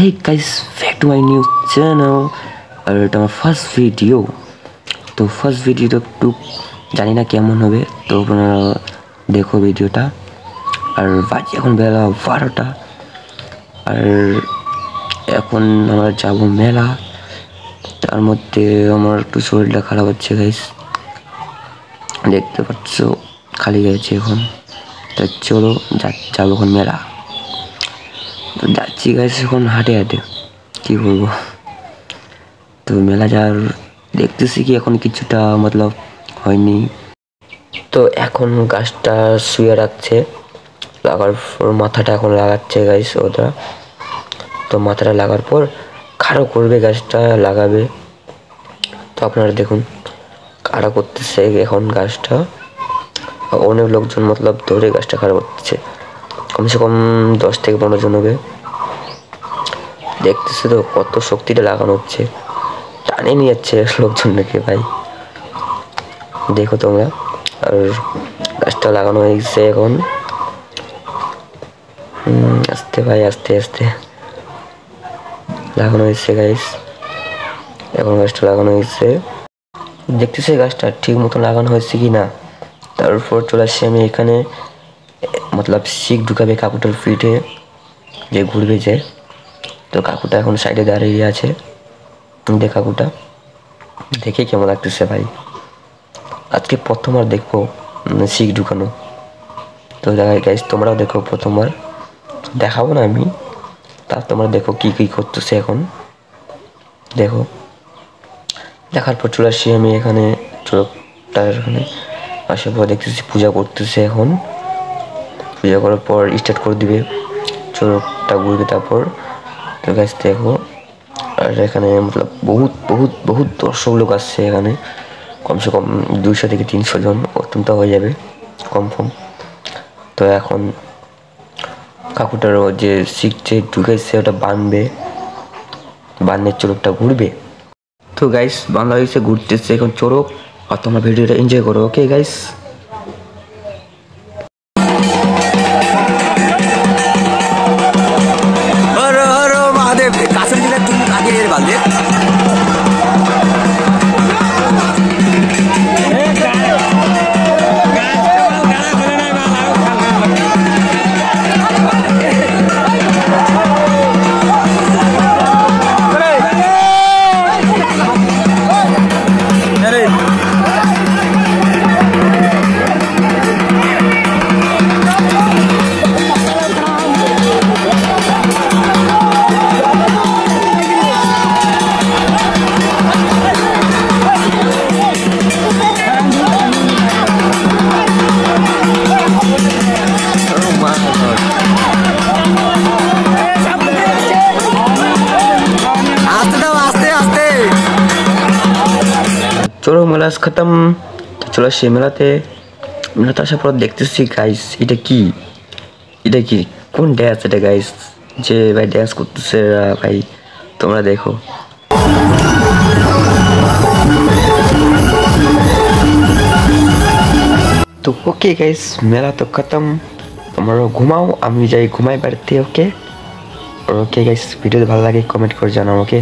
Hey guys, back to my new channel আর এটা আমার first video. তো ফার্স্ট ভিডিওটা একটু জানি না কেমন হবে, তো আপনারা দেখো ভিডিওটা। আর বাজে এখন বেলা 12টা, আর এখন আমরা যাব মেলা। তার মধ্যে আমার একটু শরীরটা খারাপ হচ্ছে গাইস, দেখতে পাচ্ছ খালি গেছে এখন। তো চলো যাবো এখন মেলা। তো যাচ্ছি গাইস এখন হাঁটে হাঁটে, কী বলবো। তো মেলা যাওয়ার দেখতেছি কি এখন কিছুটা মতলব হয়নি। তো এখন গাছটা শুয়ে রাখছে, লাগার পর মাথাটা এখন লাগাচ্ছে গাইস ওটা। তো মাথাটা লাগার পর খাড়ো করবে, গাছটা লাগাবে। তো আপনারা দেখুন খাড়া করতেছে এখন গাছটা। অনেক লোকজন মতলব ধরে গাছটা খাড়া করতেছে, কমসে কম 10 থেকে 15 জন হবে। দেখতেছে তো কত শক্তিটা লাগানো হচ্ছে, টানে নিয়ে যাচ্ছে লোকজনকে ভাই, দেখো তোমরা। আর গাছটা লাগানো হয়ে গেছে এখন, আস্তে ভাই আস্তে আস্তে লাগানো হয়েছে গাইস। এখন গাছটা লাগানো হয়েছে, দেখতেছি গাছটা ঠিক মতো লাগানো হয়েছে কি না। তারপর চলে আসছি আমি এখানে, মতলব শিক ঢুকাবে কাকুটার ফিটে যে ঘুরবে যে। তো কাকুটা এখন সাইডে দাঁড়িয়ে আছে, কাকুটা দেখে কেমন লাগতেছে ভাই। আজকে প্রথমবার দেখবো শিক ঢুকানো। তো গাইস তোমরাও দেখো, প্রথমবার দেখাবো না আমি, তা তোমরা দেখো কি কি করতেছে এখন। দেখো, দেখার পর চলে আসছি আমি এখানে চোরটার এখানে। আসার পর দেখতেছি পূজা করতেছে এখন। পূজা করার পর স্টার্ট করে দিবে, চোরটা ঘুরবে তারপর। তো গাইস দেখো, আর এখানে মতলব বহুত দর্শক লোক আসছে এখানে, কমসে কম 200 থেকে 300 জন অত্যন্ত হয়ে যাবে কনফার্ম। তো এখন কাকুটার যে শিখছে ঢুকেছে ওটা বাঁধনের চোরকটা ঘুরবে। তো গাইস বাংলা হয়েছে, ঘুরতেছে এখন চোরক। আর তোমার ভিডিওটা এনজয় করো, ওকে গাইস। চলো মেলা খতম। তো চলে আসছি মেলাতে আসার পর দেখতেছি গাইস এটা কি কোন ড্যান্স এটা গাইস, যে ভাই ড্যান্স করতেছে ভাই, তোমরা দেখো। তো ওকে গাইস, মেলা তো খতম, তোমরা ঘুমাও, আমি যাই ঘুমাই বাড়িতে। ওকে গাইস, ভিডিও ভালো লাগে কমেন্ট করে জানাও, ওকে।